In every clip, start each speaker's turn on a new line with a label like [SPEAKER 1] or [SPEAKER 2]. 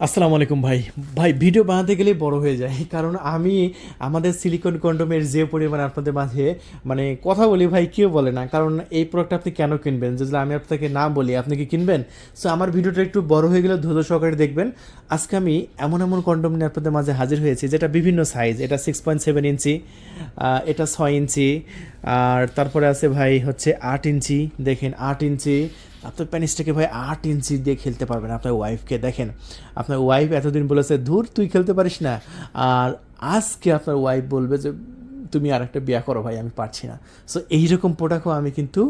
[SPEAKER 1] আসসালামু আলাইকুম ভাই। ভাই ভিডিও বানাতে গেলেই বড় হয়ে যায়, কারণ আমি আমাদের সিলিকন কন্ডোমের যে পরিমাণ আপনাদের মাঝে মানে কথা বলি ভাই, কেউ বলে না। কারণ এই প্রোডাক্ট আপনি কেন কিনবেন যদি আমি আপনাকে না বলি, আপনি কি কিনবেন? সো আমার ভিডিওটা একটু বড় হয়ে গেলে ধৈর্য সহকারে দেখবেন। আজকে আমি এমন এমন কন্ডোম নিয়ে আপনাদের মাঝে হাজির হয়েছি যেটা বিভিন্ন সাইজ। এটা 6.7 ইঞ্চি, এটা 6 ইঞ্চি, আর তারপরে আছে ভাই হচ্ছে 8 ইঞ্চি। দেখেন 8 ইঞ্চি। আপনার প্যানিসটাকে ভাই 8 ইঞ্চি দিয়ে খেলতে পারবেন আপনার ওয়াইফকে। দেখেন আপনার ওয়াইফ এতদিন বলেছে ধুর তুই খেলতে পারিস না, আর আজকে আপনার ওয়াইফ বলবে যে তুমি আর একটা বিয়ে করো ভাই, আমি পারছি না। সো এইরকম প্রোডাক্টও আমি কিন্তু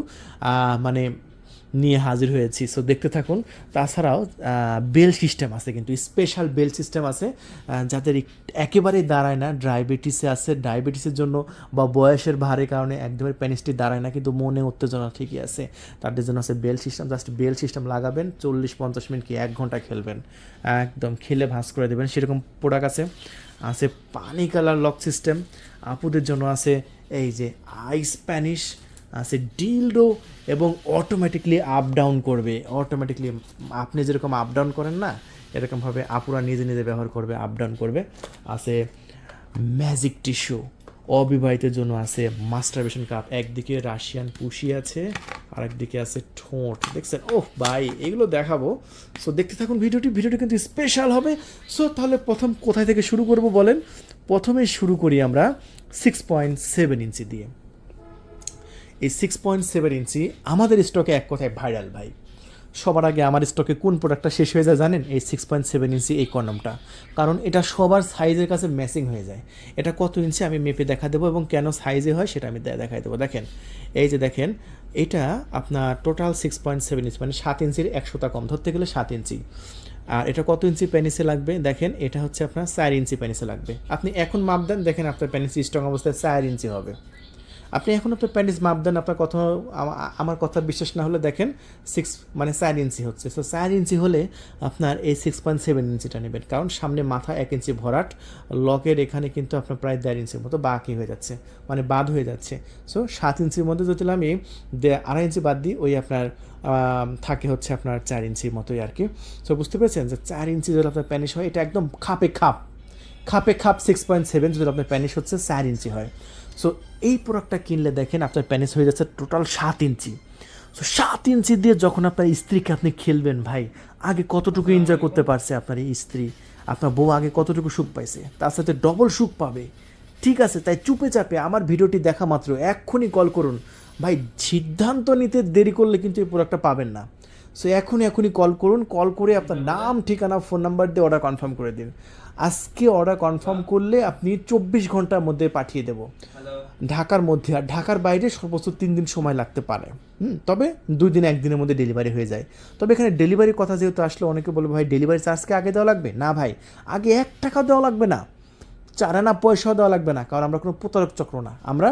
[SPEAKER 1] মানে নিয়ে হাজির হয়েছি। সো দেখতে থাকুন। তাছাড়াও বেল সিস্টেম আছে, কিন্তু স্পেশাল বেল সিস্টেম আছে যাদের একেবারেই দাঁড়ায় না, ডায়াবেটিসে আছে, ডায়াবেটিসের জন্য বা বয়সের ভারের কারণে একদমই প্যানিসটি দাঁড়ায় না কিন্তু মনে উত্তেজনা ঠিকই আছে, তাদের জন্য আছে bell system. Just bell system লাগাবেন, 40-50 মিনিট কি 1 ঘন্টা খেলবেন, একদম খেলে ভাঁজ করে দেবেন, সেরকম প্রোডাক্ট আছে। আছে পানি কালার লক সিস্টেম, আপুদের জন্য আছে এই যে আইস প্যানিশ, আছে ডিলডো, এবং অটোমেটিকলি আপ ডাউন করবে। অটোমেটিকলি আপনি যেরকম আপ ডাউন করেন না, এরকমভাবে আপুরা নিজে নিজে ব্যবহার করবে, আপ ডাউন করবে। আছে ম্যাজিক টিস্যু, অবিবাহিতের জন্য আছে মাস্টারবেশন কাপ। একদিকে রাশিয়ান পুশি আছে, আর একদিকে আছে ঠোঁট। দেখছেন? ওহ ভাই, এগুলো দেখাবো। সো দেখতে থাকুন ভিডিওটি কিন্তু স্পেশাল হবে। সো তাহলে প্রথম কোথায় থেকে শুরু করব বলেন? প্রথমে শুরু করি আমরা 6.7 ইঞ্চি দিয়ে। এই 6.7 ইঞ্চি আমাদের স্টকে এক কথায় ভাইরাল ভাই। সবার আগে আমার স্টকে কোন প্রোডাক্টটা শেষ হয়ে যায় জানেন? এই 6.7 ইঞ্চি এই কন্ডমটা। কারণ এটা সবার সাইজের কাছে ম্যাচিং হয়ে যায়। এটা কত ইঞ্চি আমি মেপে দেখা দেবো, এবং কেন সাইজে হয় সেটা আমি দেখাই দেবো। দেখেন, এই যে দেখেন, এটা আপনার টোটাল 6.7 ইঞ্চি, মানে 7 ইঞ্চির 100টা কম, ধরতে গেলে 7 ইঞ্চি। আর এটা কত ইঞ্চি প্যানিসে লাগবে দেখেন, এটা হচ্ছে আপনার 4 ইঞ্চি প্যানিসে লাগবে। আপনি এখন মাপ দেন, দেখেন আপনার প্যানিস স্ট্রং অবস্থায় 4 ইঞ্চি হবে। আপনি এখন আপনার প্যান্টিস মাপ দেন, আপনার কথা আমার কথা বিশ্বাস না হলে দেখেন 4 ইঞ্চি হচ্ছে। সো 4 ইঞ্চি হলে আপনার এই 6.7 ইঞ্চিটা নেবেন, কারণ সামনে মাথা 1 ইঞ্চি ভরাট, লকের এখানে কিন্তু আপনার প্রায় 1.5 ইঞ্চির মতো বাকি হয়ে যাচ্ছে, মানে বাদ হয়ে যাচ্ছে। সো 7 ইঞ্চির মধ্যে যদি আমি 2.5 ইঞ্চি বাদ দিই, ওই আপনার থাকে হচ্ছে আপনার 4 ইঞ্চির মতোই আর কি। সো বুঝতে পেরেছেন যে 4 ইঞ্চি যদি আপনার প্যানিশ হয়, এটা একদম খাপে খাপ 6.7 যদি আপনার প্যানিশ হচ্ছে 4 ইঞ্চি হয়। সো এই প্রোডাক্টটা কিনলে দেখেন আপনার প্যানিস হয়ে যাচ্ছে টোটাল 7 ইঞ্চি। সো 7 ইঞ্চি দিয়ে যখন আপনার স্ত্রীকে আপনি খেলবেন ভাই, আগে কতটুকু এনজয় করতে পারছে আপনার এই স্ত্রী, আপনার বউ আগে কতটুকু সুখ পাইছে, তার সাথে ডবল সুখ পাবে। ঠিক আছে, তাই চুপে চাপে আমার ভিডিওটি দেখা মাত্র এক্ষুনি কল করুন ভাই। সিদ্ধান্ত নিতে দেরি করলে কিন্তু এই প্রোডাক্টটা পাবেন না। সো এখনই কল করুন, কল করে আপনার নাম, ঠিকানা, ফোন নাম্বার দিয়ে অর্ডার কনফার্ম করে দিন। আজকে অর্ডার কনফার্ম করলে আপনি 24 ঘন্টার মধ্যে পাঠিয়ে দেবো ঢাকার মধ্যে। আর ঢাকার বাইরে সর্বোচ্চ 3 দিন সময় লাগতে পারে। তবে 2 দিন 1 দিনের মধ্যে ডেলিভারি হয়ে যায়। তবে এখানে ডেলিভারির কথা যেহেতু আসলে, অনেকে বলবে ভাই ডেলিভারি চার্জকে আগে দেওয়া লাগবে না। ভাই আগে 1 টাকা দেওয়া লাগবে না, 4 আনা পয়সাও দেওয়া লাগবে না, কারণ আমরা কোনো প্রতারক চক্র না। আমরা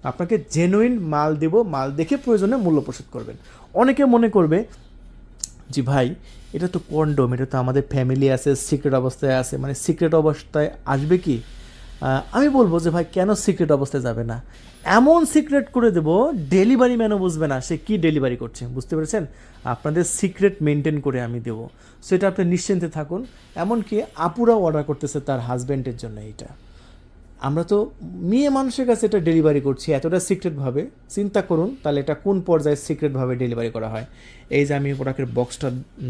[SPEAKER 1] আপনাকে জেনুইন মাল দেব, মাল দেখে প্রয়োজনে মূল্য পরিশোধ করবেন। অনেকে মনে করবে জি ভাই এটা তো কন্ডোম, এটা তো আমাদের ফ্যামিলি আছে, সিক্রেট অবস্থায় আছে, মানে সিক্রেট অবস্থায় আসবে কি? আমি বলবো যে ভাই কেন সিক্রেট অবস্থায় যাবে না, এমন সিক্রেট করে দেবো ডেলিভারি ম্যানও বুঝবে না সে কী ডেলিভারি করছে। বুঝতে পেরেছেন? আপনাদের সিক্রেট মেনটেন করে আমি দেবো, সেটা আপনি নিশ্চিন্তে থাকুন। এমনকি আপুরাও অর্ডার করতেছে তার হাজব্যান্ডের জন্য। এইটা আমরা তো মেয়ে মানুষের কাছে এটা ডেলিভারি করছি এতটা সিক্রেটভাবে। চিন্তা করুন তাহলে এটা কোন পর্যায়ে সিক্রেটভাবে ডেলিভারি করা হয়। এই যে আমি প্রোডাক্টের বক্সটা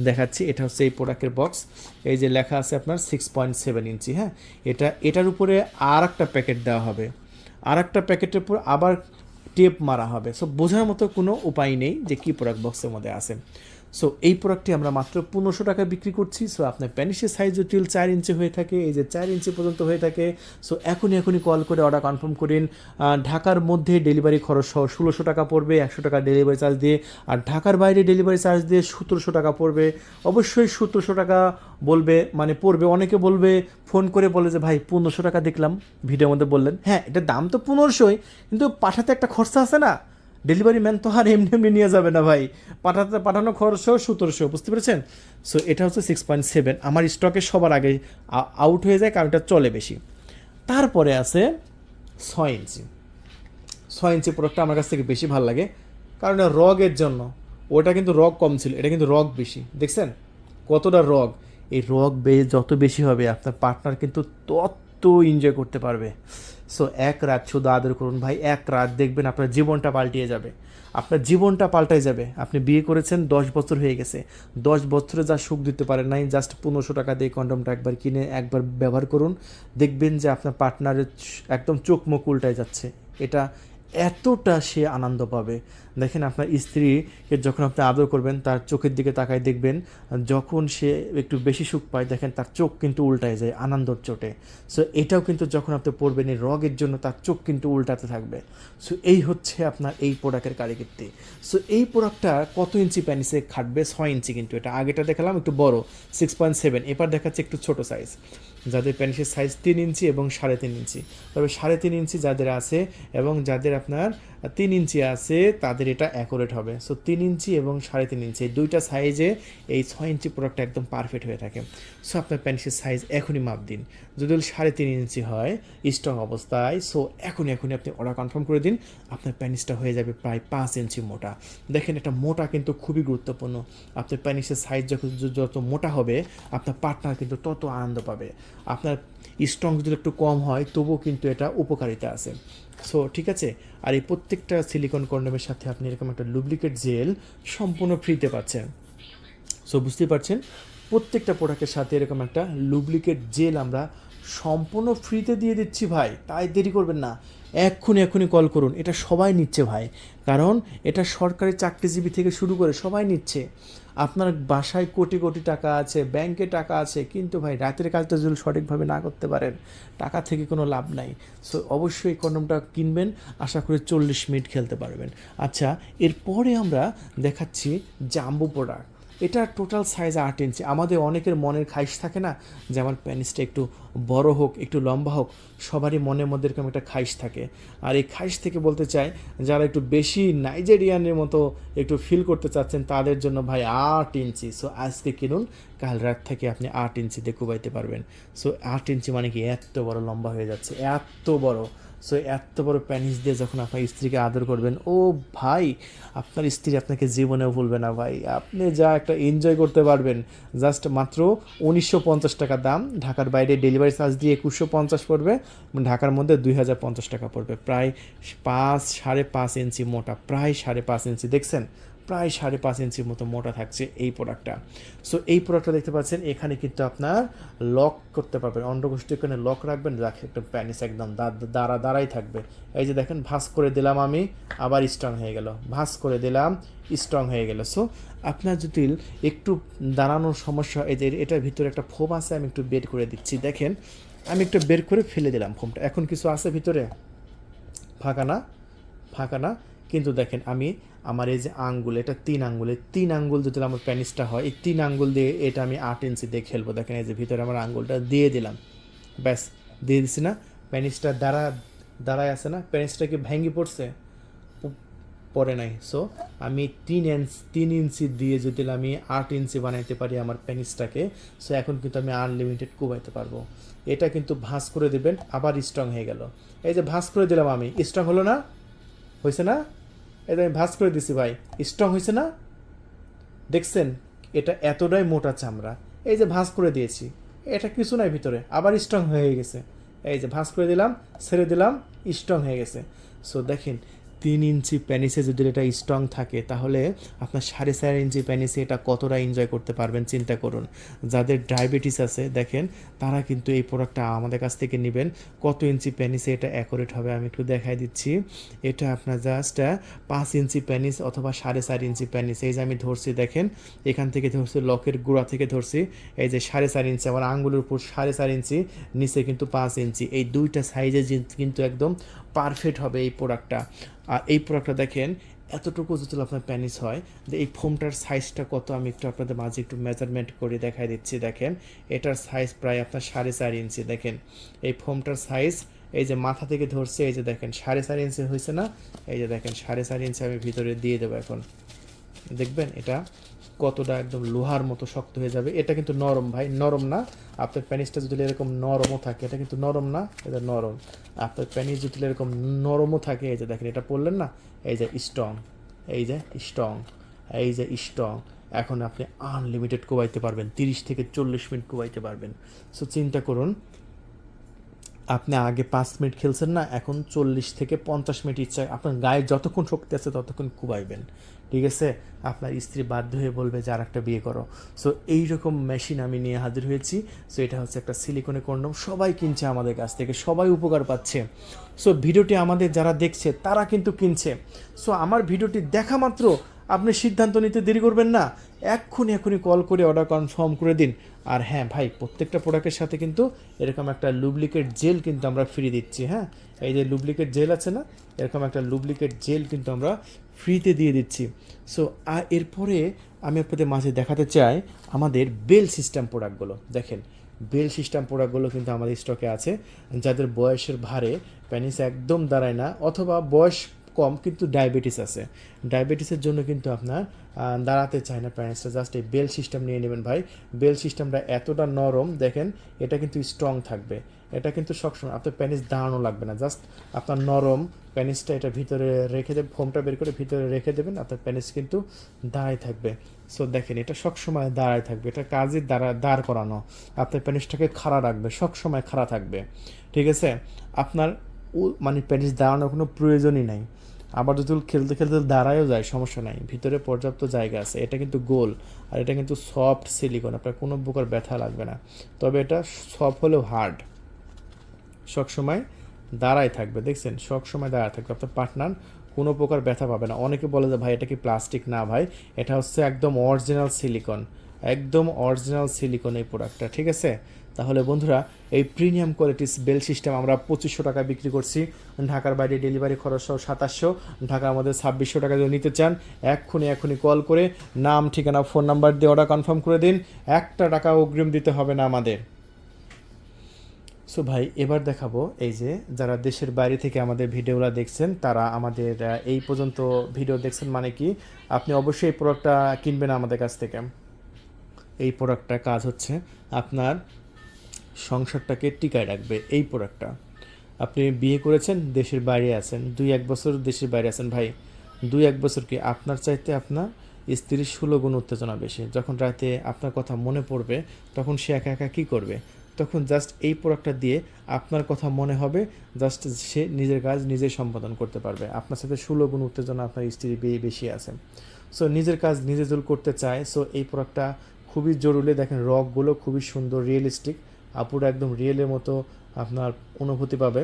[SPEAKER 1] দেখাচ্ছি, এটা হচ্ছে এই প্রোডাক্টের বক্স। এই যে লেখা আছে আপনার 6.7 ইঞ্চি। হ্যাঁ, এটার উপরে আর একটা প্যাকেট দেওয়া হবে, আর একটা প্যাকেটের উপর আবার টেপ মারা হবে। সো বোঝার মতো কোনো উপায় নেই যে কী প্রোডাক্ট বক্সের মধ্যে আছে। সো এই প্রোডাক্টটি আমরা মাত্র 1500 টাকা বিক্রি করছি। সো আপনার প্যানিসের সাইজ টিল 4 ইঞ্চি হয়ে থাকে, এই যে 4 ইঞ্চি পর্যন্ত হয়ে থাকে। সো এখনই কল করে অর্ডার কনফার্ম করেন। ঢাকার মধ্যে ডেলিভারি খরচ সহ 1600 টাকা পড়বে, 100 টাকা ডেলিভারি চার্জ দিয়ে। আর ঢাকার বাইরে ডেলিভারি চার্জ দিয়ে 1700 টাকা পড়বে। অবশ্যই 1700 টাকা বলবে, মানে পড়বে। অনেকে বলবে, ফোন করে বলে যে ভাই 1500 টাকা দেখলাম ভিডিওর মধ্যে বললেন। হ্যাঁ, এটার দাম তো 1500, কিন্তু পাঠাতে একটা খরচা আছে না। ডেলিভারি ম্যান তো আর এমনি নিয়ে যাবে না ভাই, পাঠানো খরচ 1700। বুঝতে পেরেছেন? সো এটা হচ্ছে 6.7। আমার স্টকে সবার আগে আউট হয়ে যায়, কারণ এটা চলে বেশি। তারপরে আছে 6 ইঞ্চি। 6 ইঞ্চি প্রোডাক্টটা আমার কাছ থেকে বেশি ভালো লাগে, কারণ রগের জন্য। ওটা কিন্তু রগ কম ছিল, এটা কিন্তু রগ বেশি। দেখছেন কতটা রগ? এই রগ যত বেশি হবে আপনার পার্টনার কিন্তু তত এনজয় করতে পারবে। সো এক রাত শুধু আদর করুন ভাই, এক রাত দেখবেন আপনার জীবনটা পাল্টিয়ে যাবে, আপনার জীবনটা পাল্টাই যাবে। আপনি বিয়ে করেছেন 10 বছর হয়ে গেছে, 10 বছরে যা সুখ দিতে পারেন নাই, জাস্ট 1500 টাকা দিয়ে কন্ডমটা একবার কিনে একবার ব্যবহার করুন, দেখবেন যে আপনার পার্টনারের একদম চোখ মুখ উল্টায় যাচ্ছে। এটা এতটা সে আনন্দ পাবে। দেখেন আপনার স্ত্রীকে যখন আপনি আদর করবেন তার চোখের দিকে তাকায় দেখবেন, যখন সে একটু বেশি সুখ পায় দেখেন তার চোখ কিন্তু উল্টায় যায় আনন্দর চোটে। সো এটাও কিন্তু যখন আপনি পড়বেন এই রগের জন্য তার চোখ কিন্তু উল্টাতে থাকবে। সো এই হচ্ছে আপনার এই প্রোডাক্টের কারিগরি। সো এই প্রোডাক্টটা কত ইঞ্চি প্যানিসে খাটবে? 6 ইঞ্চি, কিন্তু এটা আগেটা দেখালাম একটু বড় 6.7, এবার দেখাচ্ছে একটু ছোট সাইজ। যাদের প্যানিসের সাইজ 3 ইঞ্চি এবং 3.5 ইঞ্চি, তবে 3.5 ইঞ্চি যাদের আছে এবং যাদের আপনার 3 ইঞ্চি আছে তাদের এটা অ্যাকুরেট হবে। সো 3 ইঞ্চি এবং 3.5 ইঞ্চি এই দুইটা সাইজে এই 6 ইঞ্চি প্রোডাক্টটা একদম পারফেক্ট হয়ে থাকে। সো আপনার প্যানিসের সাইজ এখনই মাপ দিন, যদি 3.5 ইঞ্চি হয় স্ট্রং অবস্থায়, সো এখনই আপনি অর্ডার কনফার্ম করে দিন, আপনার প্যানিসটা হয়ে যাবে প্রায় 5 ইঞ্চি মোটা। দেখেন এটা মোটা কিন্তু খুবই গুরুত্বপূর্ণ। আপনার প্যানিসের সাইজ যত মোটা হবে আপনার পার্টনার কিন্তু তত আনন্দ পাবে। আপনার স্ট্রং যদি একটু কম হয় তবুও কিন্তু এটা উপকারিতা আছে। সো ঠিক আছে। আর এই প্রত্যেকটা সিলিকন কন্ডোমের সাথে আপনি এরকম একটা লুব্রিকেট জেল সম্পূর্ণ ফ্রিতে পাচ্ছেন। সো বুঝতেই পারছেন প্রত্যেকটা প্রোডাক্টের সাথে এরকম একটা লুব্রিকেট জেল আমরা সম্পূর্ণ ফ্রিতে দিয়ে দিচ্ছি ভাই। তাই দেরি করবেন না, এক্ষুনি কল করুন। এটা সবাই নিচ্ছে ভাই, কারণ এটা সরকারি চাকরিজীবী থেকে শুরু করে সবাই নিচ্ছে। আপনার বাসায় কোটি কোটি টাকা আছে, ব্যাংকে টাকা আছে, কিন্তু ভাই রাতের কাজটা যদি সঠিকভাবে না করতে পারেন টাকা থেকে কোনো লাভ নাই। সো অবশ্যই কন্ডমটা কিনবেন, আশা করি 40 মিনিট খেলতে পারবেন। আচ্ছা, এরপরে আমরা দেখাচ্ছি জাম্বো প্রোডাক্ট। এটা টোটাল সাইজ 8 ইঞ্চি। আমাদের অনেকের মনের খাইশ থাকে না যে আমার প্যানিসটা একটু বড় হোক, একটু লম্বা হোক, সবারই মনের মধ্যে এরকম একটা খাইশ থাকে। আর এই খাইশ থেকে বলতে চাই, যারা একটু বেশি নাইজেরিয়ানের মতো একটু ফিল করতে চাচ্ছেন তাদের জন্য ভাই 8 ইঞ্চি। সো আজকে কিনুন, কাল রাত থেকে আপনি 8 ইঞ্চিতে কুবাইতে পারবেন। সো 8 ইঞ্চি মানে কি এত বড় লম্বা হয়ে যাচ্ছে, এত বড়। সো এত বড় প্যানিস দিয়ে যখন আপনার স্ত্রীকে আদর করবেন, ও ভাই আপনার স্ত্রী আপনাকে জীবনেও ভুলবে না ভাই। আপনি যা একটা এনজয় করতে পারবেন। জাস্ট মাত্র 1950 টাকা দাম, ঢাকার বাইরে ডেলিভারি চার্জ দিয়ে 2150 পড়বে, ঢাকার মধ্যে 2050 টাকা পড়বে। প্রায় 5.5 ইঞ্চি মোটা, প্রায় 5.5 ইঞ্চি, দেখছেন প্রায় 5.5 ইঞ্চির মতো মোটা থাকছে এই প্রোডাক্টটা। সো এই প্রোডাক্টটা দেখতে পাচ্ছেন, এখানে কিন্তু আপনার লক করতে পারবেন, অন্ডকোষ্ঠী এখানে লক রাখবেন, রাখে একটা প্যানিস একদম দাঁড়াই থাকবে। এই যে দেখেন ভাঁজ করে দিলাম আমি, আবার স্ট্রং হয়ে গেল, ভাঁজ করে দিলাম, স্ট্রং হয়ে গেল। সো আপনার যদি একটু দাঁড়ানোর সমস্যা, এই যে এটার ভিতরে একটা ফোম আছে, আমি একটু বের করে দিচ্ছি। দেখেন আমি একটু বের করে ফেলে দিলাম ফোমটা, এখন কিছু আছে ভিতরে, ফাঁকা না। কিন্তু দেখেন আমি আমার এই যে আঙ্গুল, এটা 3 আঙ্গুলের 3 আঙ্গুল যদি আমার প্যানিসটা হয়, এই 3 আঙ্গুল দিয়ে এটা আমি 8 ইঞ্চি দিয়ে খেলবো। দেখেন এই যে ভিতরে আমার আঙ্গুলটা দিয়ে দিলাম, ব্যাস দিয়ে দিছি না, প্যানিসটা দাঁড়ায় আছে না, প্যানিসটা কি ভেঙে পড়ছে? পড়ে নাই। সো আমি 3 ইঞ্চি দিয়ে যদি আমি 8 ইঞ্চি বানাইতে পারি আমার প্যানিসটাকে, সো এখন কিন্তু আমি আনলিমিটেড কুবাইতে পারবো। এটা কিন্তু ভাঁজ করে দেবেন, আবার স্ট্রং হয়ে গেল। এই যে ভাঁজ করে দিলাম আমি, স্ট্রং হলো না? হয়েছে না? এই যে আমি ভাঁজ করে দিছি ভাই, স্ট্রং হয়েছে না? দেখছেন এটা এতটাই মোটা চামড়া, এই যে ভাঁজ করে দিয়েছি, এটা কিছু নাই ভিতরে, আবার স্ট্রং হয়ে গেছে। এই যে ভাঁজ করে দিলাম, ছেড়ে দিলাম, স্ট্রং হয়ে গেছে। সো দেখেন 3 ইঞ্চি প্যানিসে যদি এটা স্ট্রং থাকে, তাহলে আপনার 4.5 ইঞ্চি প্যানিসে এটা কতটা এনজয় করতে পারবেন চিন্তা করুন। যাদের ডায়াবেটিস আছে দেখেন, তারা কিন্তু এই প্রোডাক্টটা আমাদের কাছ থেকে নেবেন। কত ইঞ্চি প্যানিসে এটা অ্যাকুরেট হবে আমি একটু দেখাই দিচ্ছি। এটা আপনার জাস্ট 5 ইঞ্চি প্যানিস অথবা 4.5 ইঞ্চি প্যানিস। এই যে আমি ধরছি, দেখেন এখান থেকে ধরছি, লকের গোড়া থেকে ধরছি, এই যে 4.5 ইঞ্চি, আমার আঙ্গুলের উপর 4.5 ইঞ্চি, নিচে কিন্তু 5 ইঞ্চি, এই দুইটা সাইজে কিন্তু একদম পারফেক্ট হবে এই প্রোডাক্টটা। আর এই প্রোডাক্টটা দেখেন এতটুকু যদি আপনার প্যানিস হয়, যে এই ফোমটার সাইজটা কত আমি একটু আপনাদের মাঝে একটু মেজারমেন্ট করে দেখাই দিচ্ছি। দেখেন এটার সাইজ প্রায় আপনার 4.5 ইঞ্চি। দেখেন এই ফোমটার সাইজ, এই যে মাথা থেকে ধরছে, এই যে দেখেন 4.5 ইঞ্চি হয়েছে না? এই যে দেখেন 4.5 ইঞ্চি আমি ভিতরে দিয়ে দেবো। এখন দেখবেন এটা কতটা একদম লোহার মতো শক্ত হয়ে যাবে। এটা কিন্তু নরম ভাই, নরম না। আপনার প্যানিসটা যদি এরকম নরমও থাকে, এটা কিন্তু নরম না, এটা নরম। আপনার প্যানিস যদি এরকম নরমও থাকে, এই যে দেখেন এটা পড়লেন না, এই যে স্ট্রং, এই যে স্ট্রং, এই যে স্ট্রং, এখন আপনি আনলিমিটেড কোবাইতে পারবেন, 30 থেকে 40 মিনিট কোবাইতে পারবেন। সো চিন্তা করুন, আপনি আগে 5 মিনিট খেলছেন না, এখন 40 থেকে 50 মিনিট ইচ্ছা আপনার গায়ে যতক্ষণ শক্তি আছে ততক্ষণ কুবাইবেন। ঠিক আছে, আপনার স্ত্রী বাধ্য হয়ে বলবে যে আর একটা বিয়ে করো। সো এইরকম মেশিন আমি নিয়ে হাজির হয়েছি। সো এটা হচ্ছে একটা সিলিকনের কন্ডম, সবাই কিনছে আমাদের কাছ থেকে, সবাই উপকার পাচ্ছে। সো ভিডিওটি আমাদের যারা দেখছে তারা কিন্তু কিনছে। সো আমার ভিডিওটি দেখা মাত্র আপনি সিদ্ধান্ত নিতে দেরি করবেন না, এক্ষুনি কল করে অর্ডার কনফার্ম করে দিন। আর হ্যাঁ ভাই, প্রত্যেকটা প্রোডাক্টের সাথে কিন্তু এরকম একটা লুব্রিকেট জেল কিন্তু আমরা ফ্রি দিচ্ছি। হ্যাঁ, এই যে লুব্রিকেট জেল আছে না, এরকম একটা লুব্রিকেট জেল কিন্তু আমরা ফ্রিতে দিয়ে দিচ্ছি। সো এরপরে আমি আপনাদের মাঝে দেখাতে চাই আমাদের বেল সিস্টেম প্রোডাক্টগুলো। দেখেন, বেল সিস্টেম প্রোডাক্টগুলো কিন্তু আমাদের স্টকে আছে। যাদের বয়সের ভারে প্যানিস একদম দাঁড়ায় না, অথবা বয়স কম কিন্তু ডায়াবেটিস আছে, ডায়াবেটিসের জন্য কিন্তু আপনার দাঁড়াতে চায় না প্যানিসটা, জাস্ট এই বেল সিস্টেম নিয়ে নেবেন ভাই। বেল সিস্টেমটা এতটা নরম, দেখেন এটা কিন্তু স্ট্রং থাকবে, এটা কিন্তু সবসময় আপনার প্যানিস দাঁড়ানো লাগবে না, জাস্ট আপনার নরম প্যানিসটা এটা ভিতরে রেখে দেবেন, ফোমটা বের করে ভিতরে রেখে দেবেন, আপনার প্যানিস কিন্তু দাঁড়ায় থাকবে। সো দেখেন, এটা সবসময় দাঁড়ায় থাকবে, এটা কাজই দাঁড় করানো, আপনার প্যানিসটাকে খাড়া রাখবে, সবসময় খাড়া থাকবে। ঠিক আছে, আপনার মানে প্যানিস দাঁড়ানোর কোনো প্রয়োজনই নাই। আবার যদি খেলতে খেলতে দাঁড়ায়ও যায় সমস্যা নাই, ভিতরে পর্যাপ্ত জায়গা আছে। এটা কিন্তু গোল, আর এটা কিন্তু সফট সিলিকন, আপনার কোনো প্রকার ব্যথা লাগবে না। তবে এটা সফট হলেও হার্ড, সবসময় দাঁড়ায় থাকবে। দেখছেন, সবসময় দাঁড়ায় থাকবে, আপনার পার্টনার কোনো প্রকার ব্যথা পাবে না। অনেকে বলে যে ভাই এটা কি প্লাস্টিক? না ভাই, এটা হচ্ছে একদম অরিজিনাল সিলিকন, একদম অরিজিনাল সিলিকন এই প্রোডাক্টটা। ঠিক আছে, তাহলে বন্ধুরা, এই প্রিমিয়াম কোয়ালিটিস বেল সিস্টেম আমরা 2500 টাকা বিক্রি করছি, ঢাকার বাইরে ডেলিভারি খরচ সহ 2700, ঢাকার মধ্যে 2600 টাকা যদি নিতে চান এক্ষুনি কল করে নাম, ঠিকানা, ফোন নাম্বার দিয়ে অর্ডার কনফার্ম করে দিন, 1 টাকা অগ্রিম দিতে হবে না আমাদের। সো ভাই, এবার দেখাবো এই যে যারা দেশের বাইরে থেকে আমাদের ভিডিওগুলো দেখছেন, তারা আমাদের এই পর্যন্ত ভিডিও দেখছেন মানে কি, আপনি অবশ্যই এই প্রোডাক্টটা কিনবেন আমাদের কাছ থেকে। এই প্রোডাক্টটা কাজ হচ্ছে আপনার সংসারটাকে টিকায় রাখবে। এই প্রোডাক্টটা আপনি বিয়ে করেছেন, দেশের বাইরে আছেন, 2-1 বছর দেশের বাইরে আছেন ভাই, 2-1 বছর কি আপনার চাইতে আপনার স্ত্রীর 16 গুণ উত্তেজনা বেশি। যখন রাতে আপনার কথা মনে পড়বে তখন সে একা একা কী করবে, তখন জাস্ট এই প্রোডাক্টটা দিয়ে আপনার কথা মনে হবে, জাস্ট সে নিজের কাজ নিজেই সম্পাদন করতে পারবে। আপনার সাথে 16 গুণ উত্তেজনা আপনার স্ত্রী বেশি আছে। সো নিজের কাজ নিজে যদি করতে চায়, সো এই প্রোডাক্টটা খুবই জরুরি। দেখেন, রকগুলো খুবই সুন্দর, রিয়েলিস্টিক, আপুরা একদম রিয়েলের মতো আপনার অনুভূতি পাবে।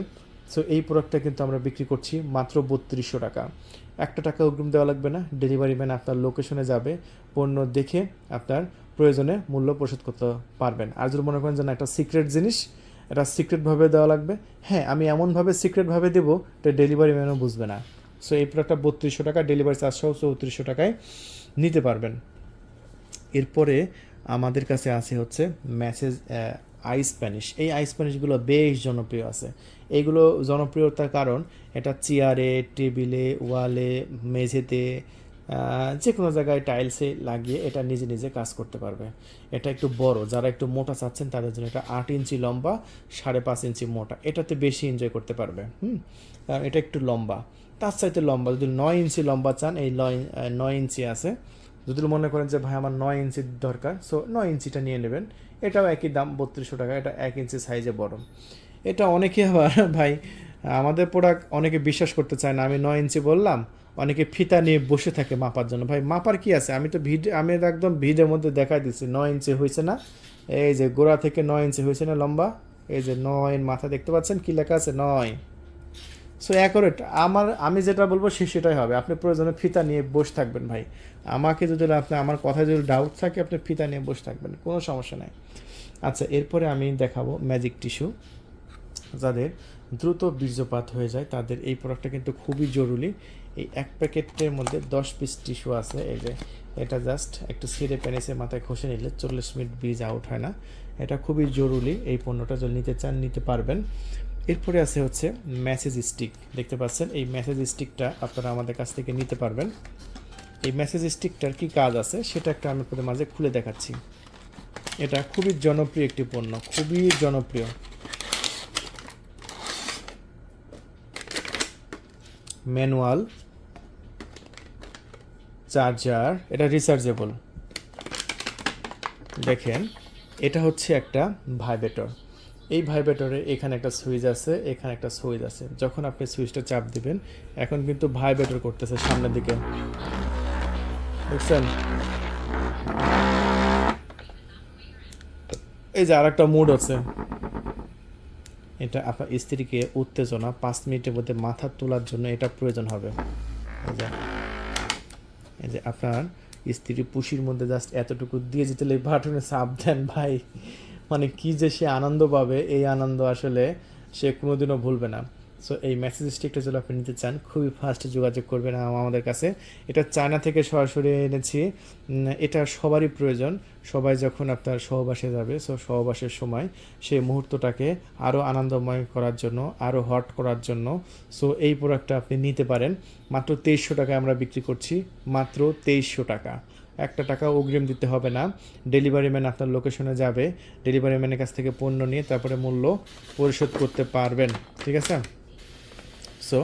[SPEAKER 1] সো এই প্রোডাক্টটা কিন্তু আমরা বিক্রি করছি মাত্র 3200 টাকা। 1 টাকা অগ্রিম দেওয়া লাগবে না, ডেলিভারি ম্যান আপনার লোকেশনে যাবে, পণ্য দেখে আপনার প্রয়োজনে মূল্য পরিশোধ করতে পারবেন। আর যদি মনে করেন যে না, একটা সিক্রেট জিনিস, এটা সিক্রেটভাবে দেওয়া লাগবে, হ্যাঁ আমি এমনভাবে সিক্রেটভাবে দেবো এটা ডেলিভারি ম্যানও বুঝবে না। সো এই প্রোডাক্টটা 3200 টাকা, ডেলিভারি চার্জ সহ 3400 টাকায় নিতে পারবেন। এরপরে আমাদের কাছে আছে হচ্ছে ম্যাসেজ আইস স্প্যানিশ। এই আইস স্প্যানিশগুলো বেশ জনপ্রিয় আছে। এইগুলো জনপ্রিয়তার কারণ এটা চেয়ারে, টেবিলে, ওয়ালে, মেঝেতে, যে কোনো জায়গায় টাইলসে লাগিয়ে এটা নিজে নিজে কাজ করতে পারবে। এটা একটু বড়, যারা একটু মোটা চাচ্ছেন তাদের জন্য। এটা 8 ইঞ্চি লম্বা, 5.5 ইঞ্চি মোটা, এটাতে বেশি এনজয় করতে পারবে। কারণ এটা একটু লম্বা, তার চাইতে লম্বা। যদি 9 ইঞ্চি লম্বা চান, এই 9 ইঞ্চি আছে। যদি মনে করেন যে ভাই আমার 9 ইঞ্চির দরকার, সো 9 ইঞ্চিটা নিয়ে নেবেন, এটাও একই দাম 3200 টাকা। এটা 1 ইঞ্চি সাইজে বড়। এটা অনেকে আবার ভাই আমাদের প্রোডাক্ট অনেকে বিশ্বাস করতে চায় না, আমি 9 ইঞ্চি বললাম, অনেকে ফিতা নিয়ে বসে থাকে মাপার জন্য। ভাই মাপার কি আছে, আমি একদম ভিডিওর মধ্যে দেখাই দিচ্ছি 9 ইঞ্চি হয়েছে না, এই যে গোড়া থেকে 9 ইঞ্চি হয়েছে না লম্বা, এই যে 9 মাথা দেখতে পাচ্ছেন কি লেখা আছে 9। সো অ্যাকোরেট, আমি যেটা বলবো সেটাই হবে। আপনি প্রয়োজনে ফিতা নিয়ে বসে থাকবেন ভাই, আমাকে যদি আমার কথায় যদি ডাউট থাকে আপনি ফিতা নিয়ে বসে থাকবেন, কোনো সমস্যা নাই। আচ্ছা, এরপরে আমি দেখাবো ম্যাজিক টিস্যু। যাদের দ্রুত বীর্যপাত হয়ে যায় তাদের এই প্রোডাক্টটা কিন্তু খুবই জরুরি। এই 1 প্যাকেটের মধ্যে 10 পিস টিস্যু আছে। এই যে এটা জাস্ট একটু ছিঁড়ে প্যানিসের মাথায় ঘষে নিলে 40 মিনিট বীজ আউট হয় না। এটা খুবই জরুরি, এই পণ্যটা যদি নিতে চান নিতে পারবেন। এরপরে আছে হচ্ছে মেসেজ স্টিক, দেখতে পাচ্ছেন এই মেসেজ স্টিকটা আপনারা আমাদের কাছ থেকে নিতে পারবেন। এই মেসেজ স্টিকটার কি কাজ আছে সেটা একটা আমি আপনাদের মাঝে খুলে দেখাচ্ছি। এটা খুবই জনপ্রিয় একটি পণ্য, খুবই জনপ্রিয়। ম্যানুয়াল, চার্জার, এটা রিচার্জেবল, দেখেন এটা হচ্ছে একটা ভাইব্রেটর। এই ভাইব্রেটরে এখানে একটা সুইচ আছে, এখানে একটা সুইচ আছে। যখন আপনি সুইচটা চাপ দিবেন এখন কিন্তু ভাইব্রেটর করতেছে সামনের দিকে, দেখছেন? এই যে আরেকটা মোড আছে, এটা আপনার স্ত্রীকে উত্তেজনা 5 মিনিটের মধ্যে মাথা তোলার জন্য এটা প্রয়োজন হবে। এই যে এই যে আপনার স্ত্রী পুশির মধ্যে জাস্ট এতটুকু দিয়ে যেতে বাটনে চাপ দেন ভাই, মানে কি যে সে আনন্দ পাবে, এই আনন্দ আসলে সে কোনোদিনও ভুলবে না। সো এই মেসেজ স্টিকটা যদি আপনি নিতে চান খুবই ফাস্ট যোগাযোগ করবেন আমাদের কাছে। এটা চায়না থেকে সরাসরি এনেছি। এটা সবারই প্রয়োজন, সবাই যখন আপনার সহবাসে যাবে, সো সহবাসের সময় সেই মুহূর্তটাকে আরও আনন্দময় করার জন্য, আরও হট করার জন্য। সো এই প্রোডাক্টটা আপনি নিতে পারেন। মাত্র 2300 টাকায় আমরা বিক্রি করছি, মাত্র 2300 টাকা। একটা টাকা অগ্রিম দিতে হবে না। ডেলিভারি ম্যান আপনার লোকেশনে যাবে, ডেলিভারি ম্যানের কাছ থেকে পণ্য নিয়ে তারপরে মূল্য পরিশোধ করতে পারবেন, ঠিক আছে? সো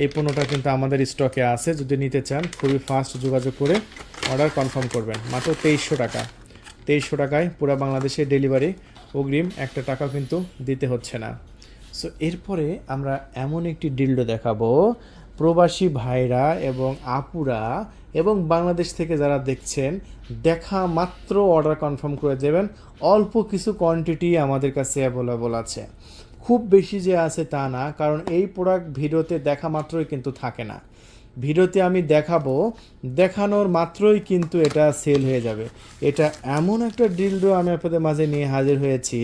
[SPEAKER 1] এই পণ্যটা কিন্তু আমাদের স্টকে আছে, যদি নিতে চান খুবই ফাস্ট যোগাযোগ করে অর্ডার কনফার্ম করবেন। মাত্র 2300 টাকা। 2300 টাকায় পুরো বাংলাদেশে ডেলিভারি, অগ্রিম একটা টাকাও কিন্তু দিতে হচ্ছে না। সো এরপরে আমরা এমন একটি ডিলডো দেখাবো, প্রবাসী ভাইরা এবং আপুরা এবং বাংলাদেশ থেকে যারা দেখছেন, দেখা মাত্র অর্ডার কনফার্ম করে দেবেন। অল্প কিছু কোয়ান্টিটি আমাদের কাছে অ্যাভেলেবল আছে, খুব বেশি যে আছে তা না, কারণ এই প্রোডাক্ট ভিডিওতে দেখা মাত্রই কিন্তু থাকে না। ভিডিওতে আমি দেখাবো, দেখানোর মাত্রই কিন্তু এটা সেল হয়ে যাবে। এটা এমন একটা ডিলডো আমি আপনাদের মাঝে নিয়ে হাজির হয়েছি,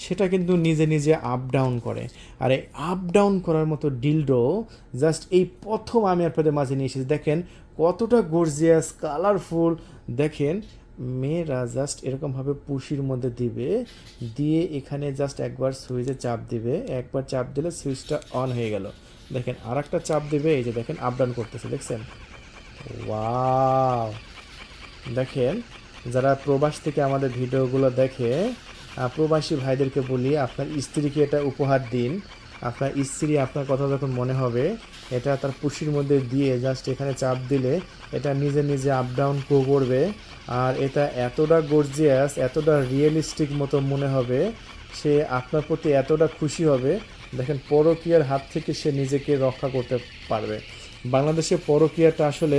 [SPEAKER 1] সেটা কিন্তু নিজে নিজে আপ ডাউন করে। আর এই আপ ডাউন করার মতো ডিলডো জাস্ট এই প্রথম আমি আপনাদের মাঝে নিয়ে এসেছি। দেখেন কতটা গর্জিয়াস, কালারফুল। দেখেন মেয়েরা জাস্ট এরকমভাবে পুশির মধ্যে দিবে, দিয়ে এখানে জাস্ট একবার সুইচে চাপ দিবে, একবার চাপ দিলে সুইচটা অন হয়ে গেল। দেখেন আর একটা চাপ দিবে, এই যে দেখেন আপ ডাউন করতেছে, দেখছেন? ওয়াও! দেখেন যারা প্রবাস থেকে আমাদের ভিডিওগুলো দেখে, প্রবাসী ভাইদেরকে বলি আপনার স্ত্রীকে এটা উপহার দিন। আপনার স্ত্রী আপনার কথা যখন মনে হবে, এটা তার পুশির মধ্যে দিয়ে জাস্ট এখানে চাপ দিলে এটা নিজে নিজে আপ ডাউন করবে। আর এটা এতটা গর্জিয়াস, এতটা রিয়েলিস্টিক মতো মনে হবে, সে আপনার প্রতি এতটা খুশি হবে। দেখেন পরকীয়ার হাত থেকে সে নিজেকে রক্ষা করতে পারবে। বাংলাদেশে পরকীয়াটা আসলে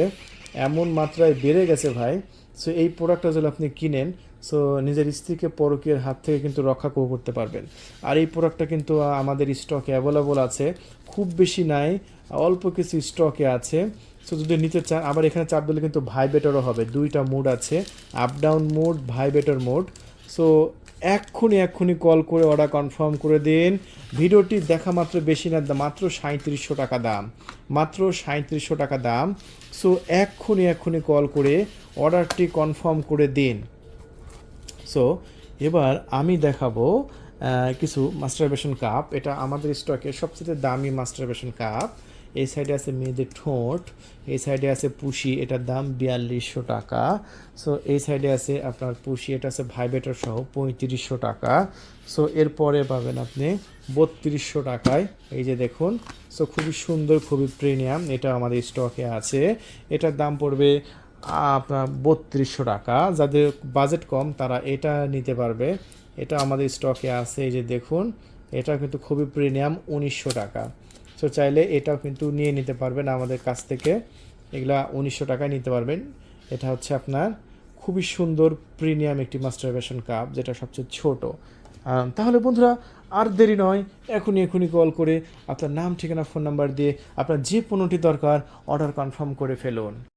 [SPEAKER 1] এমন মাত্রায় বেড়ে গেছে ভাই। সো এই প্রোডাক্টটা যদি আপনি কিনেন, সো নিজের স্ত্রীকে পরকীয়ার হাত থেকে কিন্তু রক্ষা করতে পারবেন। আর এই প্রোডাক্টটা কিন্তু আমাদের স্টকে অ্যাভেলেবল আছে, খুব বেশি নাই, অল্প কিছু স্টকে আছে। সো যদি নিতে চান, আবার এখানে চাপ দিলে কিন্তু ভাইব্রেটরও হবে। দুইটা মোড আছে, up down mode, vibrator mode. So এক্ষুনি কল করে অর্ডার কনফার্ম করে দিন। ভিডিওটি দেখা মাত্র, বেশি না, মাত্র 3700 টাকা দাম, মাত্র 3700 টাকা দাম। সো এক্ষুনি কল করে অর্ডারটি কনফার্ম করে দিন। সো এবার আমি দেখাবো কিছু মাস্টারবেশন কাপ। এটা আমাদের স্টকে সবচেয়ে দামি মাস্টারবেশন কাপ। এই সাইডে আছে মেয়েদের ঠোঁট, এই সাইডে আছে পুশি, এটার দাম 4200 টাকা। সো এই সাইডে আছে আপনার পুশি, এটা আছে ভাইব্রেটর সহ 3500 টাকা। সো এরপরে পাবেন আপনি 3200 টাকায়, এই যে দেখুন। সো খুবই সুন্দর, খুবই প্রিমিয়াম, এটা আমাদের স্টকে আছে। এটার দাম পড়বে আপনার 3200 টাকা। যাদের বাজেট কম তারা এটা নিতে পারবে, এটা আমাদের স্টকে আছে, এই যে দেখুন। এটা কিন্তু খুবই প্রিমিয়াম, 1900 টাকা। সো চাইলে এটাও কিন্তু নিয়ে নিতে পারবেন আমাদের কাছ থেকে, এগুলা 1900 টাকায় নিতে পারবেন। এটা হচ্ছে আপনার খুবই সুন্দর প্রিমিয়াম একটি মাস্টারবেশন কাপ, যেটা সবচেয়ে ছোট। তাহলে বন্ধুরা আর দেরি নয়, এখনই কল করে আপনার নাম, ঠিকানা, ফোন নাম্বার দিয়ে আপনার যে পণ্যটি দরকার অর্ডার কনফার্ম করে ফেলুন।